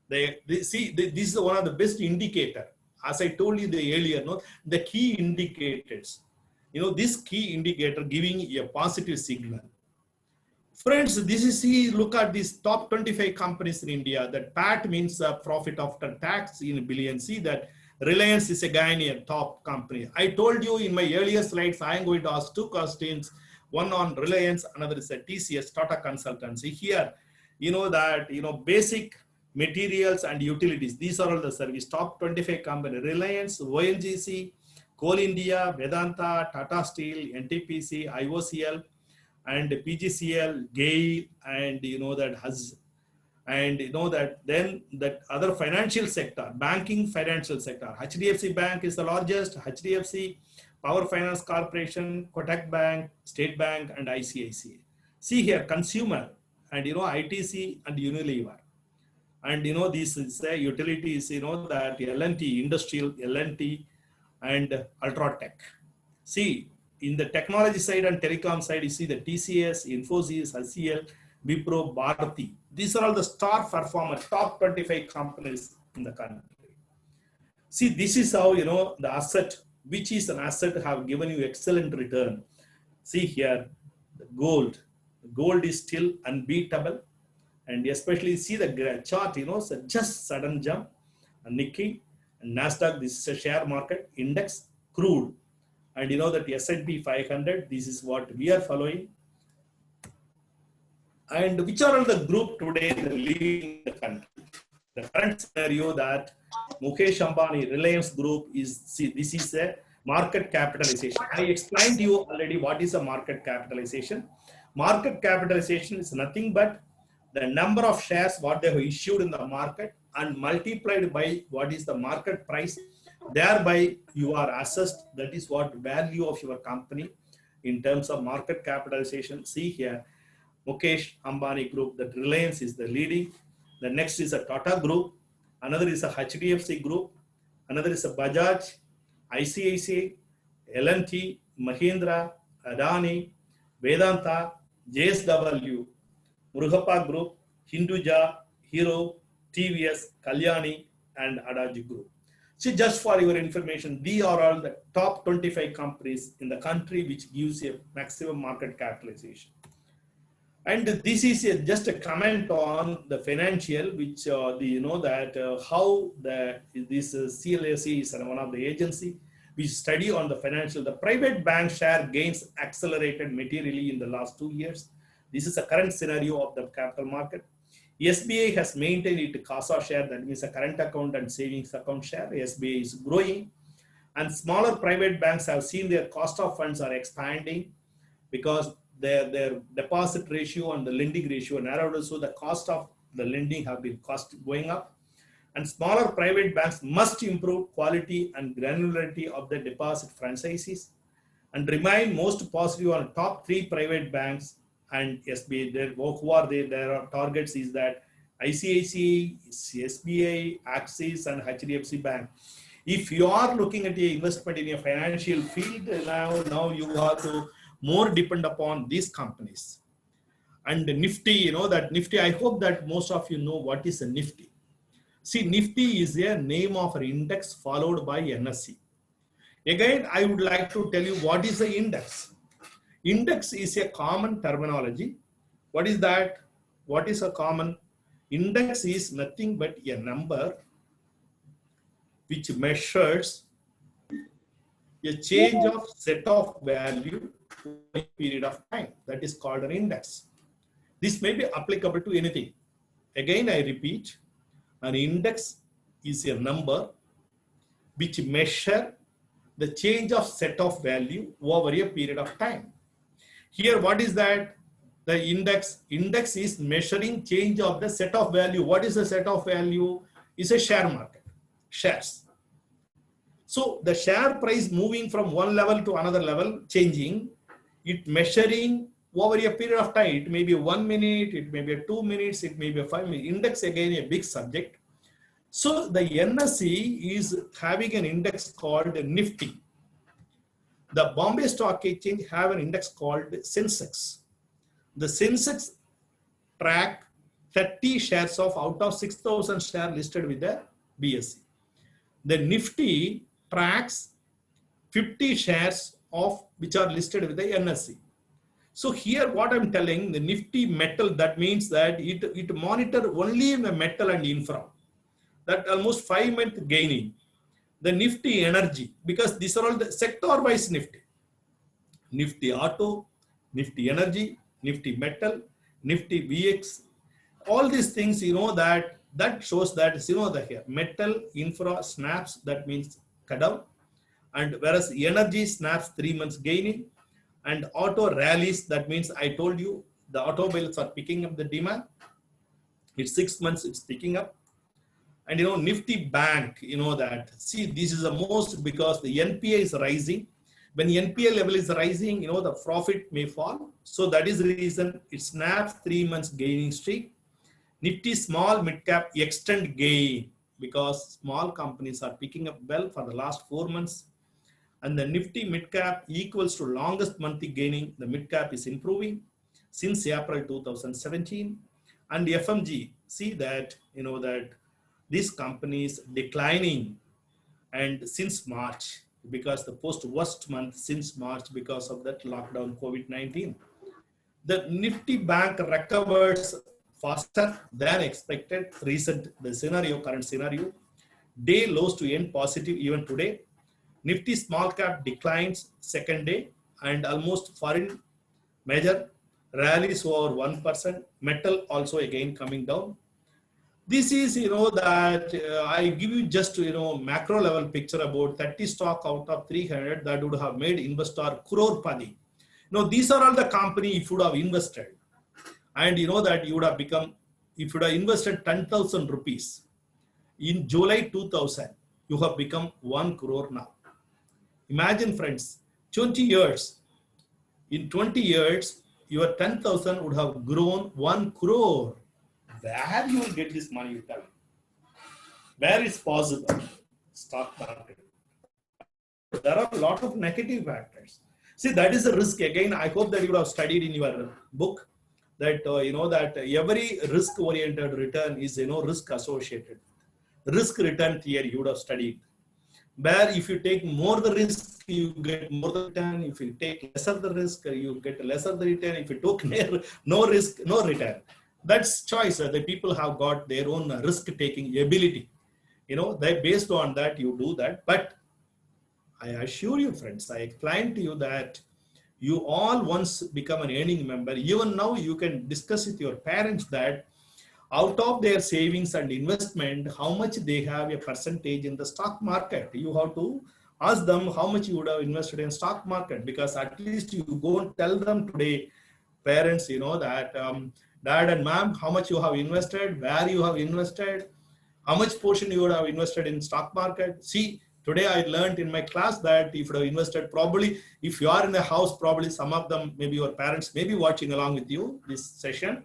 This is one of the best indicator. As I told you earlier, the key indicators. This key indicator giving a positive signal. Friends, this is, look at these top 25 companies in India. That PAT means profit after tax in billion. See that Reliance is again a top company. I told you in my earlier slides, I am going to ask two questions, one on Reliance, another is a TCS, Tata Consultancy. Here, you know that, basic materials and utilities, these are all the service, top 25 company, Reliance, ONGC, Coal India, Vedanta, Tata Steel, NTPC, IOCL, and PGCL, GAIL, and that has, and that then that other financial sector, banking financial sector, HDFC Bank is the largest, HDFC, Power Finance Corporation, Kotak Bank, State Bank, and ICICI. See here, consumer, and ITC and Unilever. And this is utilities, that L&T, industrial L&T, and Ultratech. See, in the technology side and telecom side, you see the TCS, Infosys, HCL, Wipro, Bharti. These are all the star performers, top 25 companies in the country. See, this is how, the asset, which is an asset, have given you excellent return. See here, the gold. Gold is still unbeatable. And especially see the chart, so just sudden jump. Nikkei, and Nasdaq, this is a share market, index, crude. And that S&P 500, this is what we are following. And which are all the group today leading the country? The current scenario that Mukesh Ambani, Reliance Group is, see, this is a market capitalization. I explained to you already what is a market capitalization. Market capitalization is nothing but the number of shares what they have issued in the market and multiplied by what is the market price. Thereby you are assessed, that is what value of your company in terms of market capitalization. See here, Mukesh Ambani Group, that Reliance is the leading. The next is a Tata Group. Another is a HDFC Group. Another is a Bajaj, ICICI, L&T, Mahindra, Adani, Vedanta, JSW, Murugappa Group, Hinduja, Hero, TVS, Kalyani, and Adani Group. See, just for your information, these are all the top 25 companies in the country which gives a maximum market capitalization. And this is just a comment on the financial, which how this CLSE is one of the agency which study on the financial. The private bank share gains accelerated materially in the last 2 years. This is the current scenario of the capital market. SBI has maintained its CASA share, that means a current account and savings account share. SBI is growing, and smaller private banks have seen their cost of funds are expanding because their deposit ratio and the lending ratio narrowed, so the cost of the lending have been going up. And smaller private banks must improve quality and granularity of the deposit franchises and remain most positive on top 3 private banks and SBI. Who are they? Their targets is that ICICI, SBI, Axis, and HDFC Bank. If you are looking at the investment in a financial field, now you have to more depend upon these companies. And Nifty, that Nifty, I hope that most of you know what is a Nifty. See, Nifty is a name of an index followed by NSE. Again, I would like to tell you what is the index. Index is a common terminology. What is that? What is a common? Index is nothing but a number which measures a change of set of value over a period of time. That is called an index. This may be applicable to anything. Again, I repeat, an index is a number which measures the change of set of value over a period of time. Here, what is that? The index is measuring change of the set of value. What is the set of value? Is a share market, shares. So the share price moving from one level to another level, changing, it measuring over a period of time. It may be 1 minute, it may be 2 minutes, it may be 5 minutes. Index, again, a big subject. So the NSE is having an index called Nifty. The Bombay Stock Exchange have an index called Sensex. The Sensex track 30 shares of out of 6,000 shares listed with the BSE. The Nifty tracks 50 shares of which are listed with the NSE. So here what I'm telling, the Nifty metal, that means that it monitor only the metal and infra. That almost 5 months gaining. The Nifty Energy, because these are all the sector-wise Nifty. Nifty Auto, Nifty Energy, Nifty Metal, Nifty VX, all these things, that shows that, the here, metal, infra snaps, that means cut down, and whereas energy snaps 3 months gaining, and auto rallies, that means I told you, the automobiles are picking up the demand. It's 6 months, it's picking up. And Nifty Bank, that, see, this is the most, because the NPA is rising. When the NPA level is rising, the profit may fall. So that is the reason it snaps 3 months gaining streak. Nifty small mid cap extend gain, because small companies are picking up well for the last 4 months. And the Nifty mid cap equals to longest monthly gaining. The mid cap is improving since April 2017. And the FMG, see that, that these companies declining, and since March, because the post worst month since March because of that lockdown COVID-19. The Nifty Bank recovers faster than expected. Current scenario, day lows to end positive even today. Nifty small cap declines second day, and almost foreign major rallies over 1%. Metal also again coming down. This is, that I give you just, macro level picture about 30 stock out of 300 that would have made investor crorepati. These are all the company if you would have invested. And that you would have become, if you would have invested 10,000 rupees in July 2000, you have become 1 crore now. Imagine, friends, 20 years. In 20 years, your 10,000 would have grown 1 crore. Where you will get this money, you tell me? Where is possible? Stock market. There are a lot of negative factors. See, that is a risk. Again, I hope that you would have studied in your book that, that every risk-oriented return is, risk associated. Risk return theory you would have studied. Where if you take more the risk, you get more the return. If you take lesser the risk, you get lesser the return. If you took no risk, no return. That's choice. The people have got their own risk-taking ability. They based on that, you do that. But I assure you, friends, I explained to you that you all once become an earning member. Even now, you can discuss with your parents that out of their savings and investment, how much they have a percentage in the stock market. You have to ask them how much you would have invested in stock market, because at least you go and tell them today, parents, that dad and mom, how much you have invested, where you have invested, how much portion you would have invested in stock market. See, today I learned in my class that if you have invested, probably if you are in the house, probably some of them, maybe your parents may be watching along with you this session.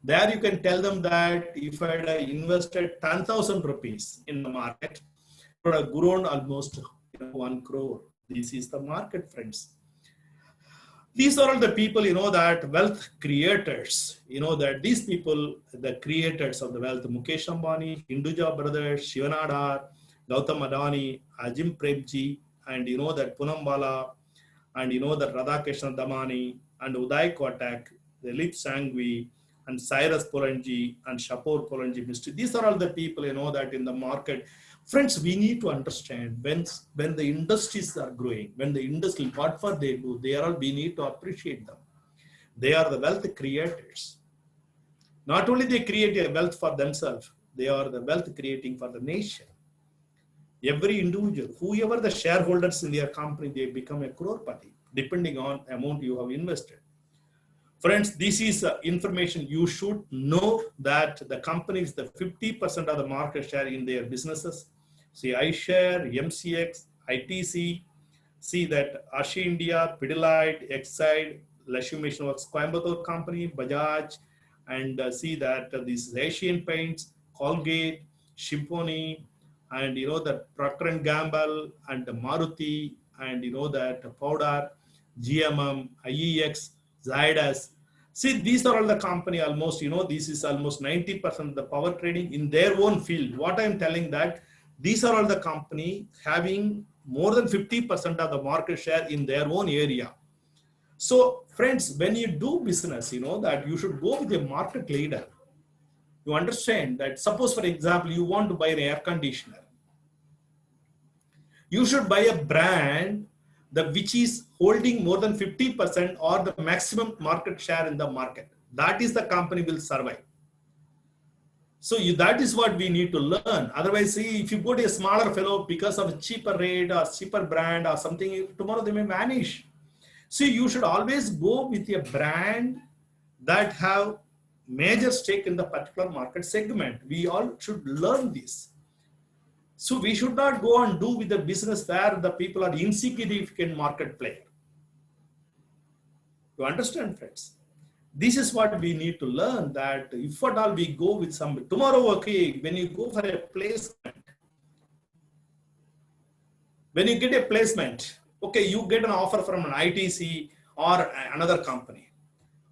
There you can tell them that if I had invested 10,000 rupees in the market, it would have grown almost 1 crore. This is the market, friends. These are all the people, that wealth creators, that these people, the creators of the wealth, Mukesh Ambani, Hinduja brothers, Shivanadar, Gautam Adani, Ajim Premji, and that Poonam Bala, and that Radhakrishnan Damani, and Uday Kotak, Dilip Sangvi, and Cyrus Polanji, and Shapur Polanji Mystery. These are all the people, that in the market. Friends, we need to understand when the industries are growing, when the industry, whatever they do, we need to appreciate them. They are the wealth creators. Not only they create a wealth for themselves, they are the wealth creating for the nation. Every individual, whoever the shareholders in their company, they become a crorepati, depending on amount you have invested. Friends, this is information you should know, that the companies, the 50% of the market share in their businesses. See, iShare, MCX, ITC, see that Ashi India, Pidilite, Exide, Lakshmi Mission Works, Coimbatore Company, Bajaj, and see that this is Asian Paints, Colgate, Shimponi, and that Procter & Gamble, and Maruti, and that Powder, GMM, IEX, Zydus. See, these are all the company almost, this is almost 90% of the power trading in their own field. What I'm telling that these are all the company having more than 50% of the market share in their own area. So friends, when you do business, that you should go with a market leader. You understand that, suppose for example, you want to buy an air conditioner. You should buy a brand which is holding more than 50% or the maximum market share in the market. That is the company will survive. So that is what we need to learn. Otherwise, see, if you go to a smaller fellow because of a cheaper rate or cheaper brand or something, tomorrow they may vanish. See, you should always go with a brand that have major stake in the particular market segment. We all should learn this. So we should not go and do with the business where the people are insignificant market player. You understand, friends? This is what we need to learn, that if at all we go with some, tomorrow, okay, when you go for a placement, when you get a placement, okay, you get an offer from an ITC or another company,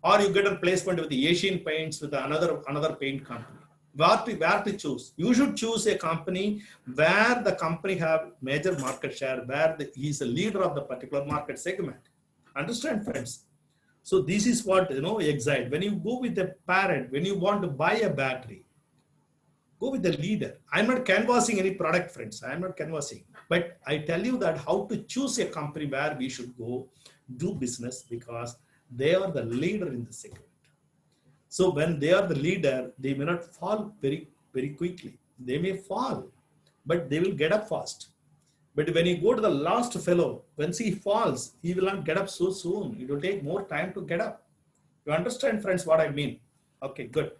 or you get a placement with the Asian Paints with another paint company. Where to choose? You should choose a company where the company have major market share, where he is a leader of the particular market segment. Understand, friends? So this is what, excite. When you go with a parent, when you want to buy a battery, go with the leader. I'm not canvassing any product, friends. I'm not canvassing. But I tell you that how to choose a company where we should go do business, because they are the leader in the segment. So when they are the leader, they may not fall very, very quickly. They may fall, but they will get up fast. But when you go to the last fellow, once he falls, he will not get up so soon. It will take more time to get up. You understand, friends, what I mean? Okay, good.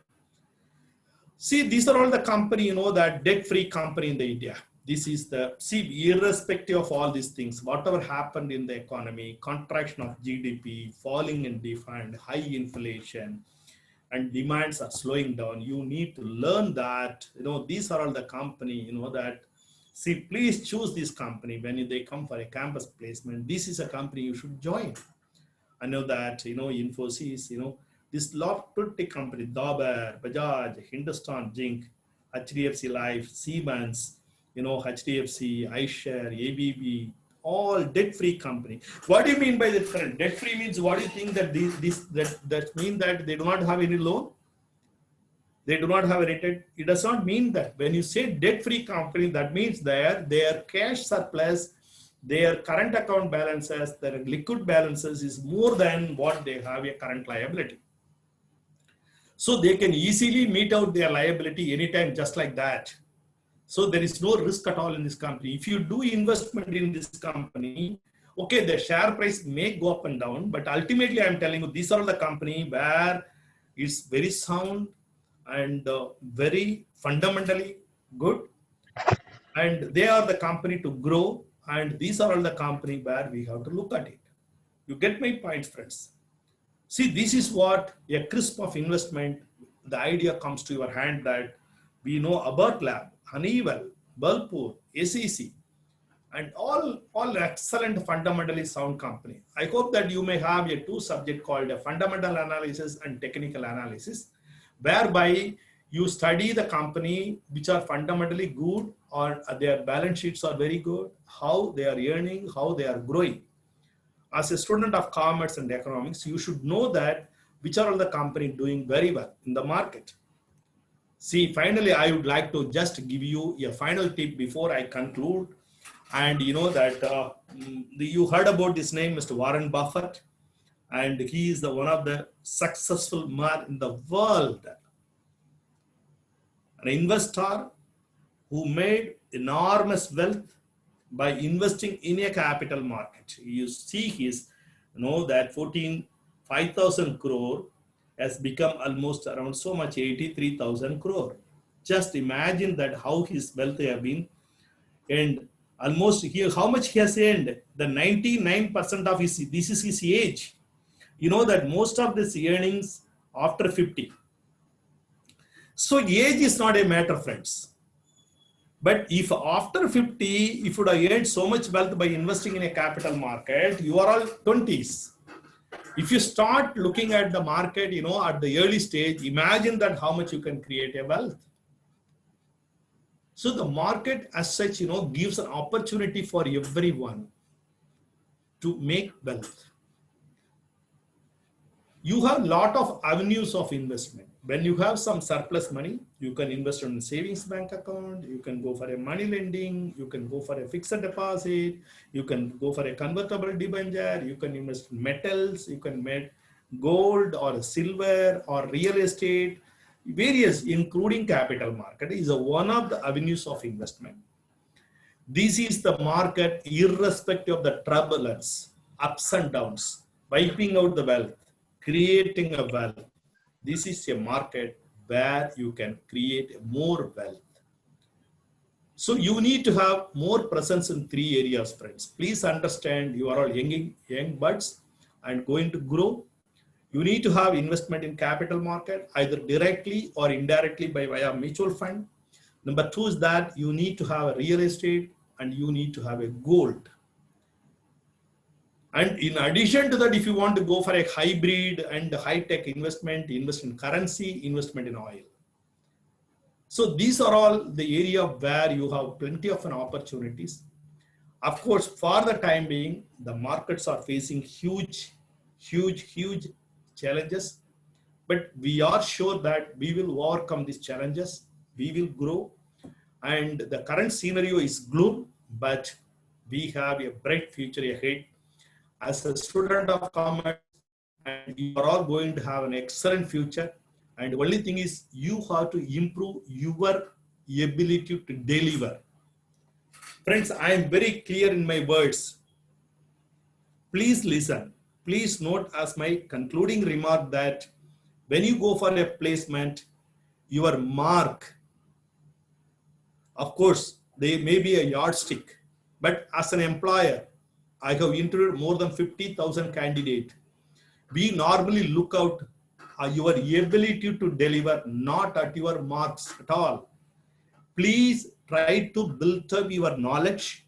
See, these are all the company, that debt-free company in the India. This is irrespective of all these things, whatever happened in the economy, contraction of GDP, falling in demand, high inflation, and demands are slowing down. You need to learn that, these are all the company, that, see, please choose this company when they come for a campus placement. This is a company you should join. I know that, Infosys, this lot of tech company, Dabar, Bajaj, Hindustan Zinc, HDFC Life, Siemens, HDFC, iShare, ABB, all debt-free company. What do you mean by that? Debt-free means, what do you think that that mean that they do not have any loan? They do not have a rated. It does not mean that. When you say debt-free company, that means their cash surplus, their current account balances, their liquid balances is more than what they have a current liability. So they can easily meet out their liability anytime, just like that. So there is no risk at all in this company. If you do investment in this company, okay, the share price may go up and down, but ultimately I'm telling you, these are the company where it's very sound and very fundamentally good, and they are the company to grow, and these are all the company where we have to look at it. You get my point, friends? See, this is what a crisp of investment, the idea comes to your hand that we know about Lab, Honeywell, Balpur, SEC, and all excellent fundamentally sound company. I hope that you may have a two subject called a fundamental analysis and technical analysis, whereby you study the company which are fundamentally good or their balance sheets are very good, how they are earning, how they are growing. As a student of commerce and economics, you should know that which are all the company doing very well in the market. See, finally, I would like to just give you a final tip before I conclude. And you know that you heard about this name, Mr. Warren Buffett, and he is one of the successful man in the world. An investor who made enormous wealth by investing in a capital market. You see his, that 5,000 crore has become almost around so much 83,000 crore. Just imagine that how his wealth have been, and almost here, how much he has earned, the 99% of his, this is his age. You know that most of this earnings after 50. So age is not a matter, friends. But if after 50, if you have earned so much wealth by investing in a capital market, you are all 20s. If you start looking at the market, at the early stage, imagine that how much you can create a wealth. So the market as such, gives an opportunity for everyone to make wealth. You have a lot of avenues of investment. when you have some surplus money, you can invest in a savings bank account, you can go for a money lending, you can go for a fixed deposit, you can go for a convertible debenture, you can invest in metals, you can make gold or silver or real estate, various, including capital market is one of the avenues of investment. This is the market irrespective of the turbulence, ups and downs, wiping out the wealth, creating a wealth. This is a market where you can create more wealth. So you need to have more presence in three areas, friends. Please understand you are all young buds and going to grow. You need to have investment in capital market, either directly or indirectly by via mutual fund. Number two is that you need to have a real estate and you need to have a gold. And in addition to that, if you want to go for a hybrid and high-tech investment, invest in currency, investment in oil. So these are all the area where you have plenty of opportunities. Of course, for the time being, the markets are facing huge challenges. But we are sure that we will overcome these challenges. We will grow. And the current scenario is gloom, but we have a bright future ahead. As a student of commerce, and you are all going to have an excellent future. And the only thing is you have to improve your ability to deliver. Friends, I am very clear in my words. Please listen. Please note as my concluding remark that when you go for a placement, your mark, of course, they may be a yardstick, but as an employer, I have interviewed more than 50,000 candidates. We normally look out your ability to deliver, not at your marks at all. Please try to build up your knowledge,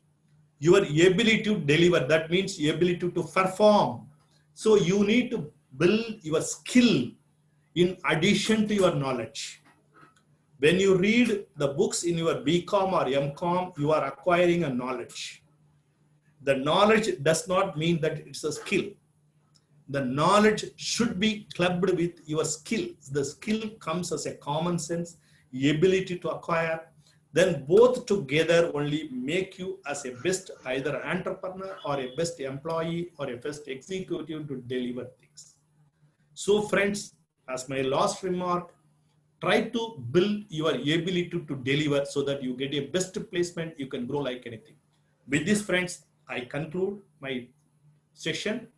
your ability to deliver. That means ability to perform. So you need to build your skill in addition to your knowledge. When you read the books in your BCom or MCom, you are acquiring a knowledge. The knowledge does not mean that it's a skill. The knowledge should be clubbed with your skill. The skill comes as a common sense, ability to acquire. Then both together only make you as a best either entrepreneur or a best employee or a best executive to deliver things. So friends, as my last remark, try to build your ability to deliver so that you get a best placement, you can grow like anything. With this, friends, I conclude my session.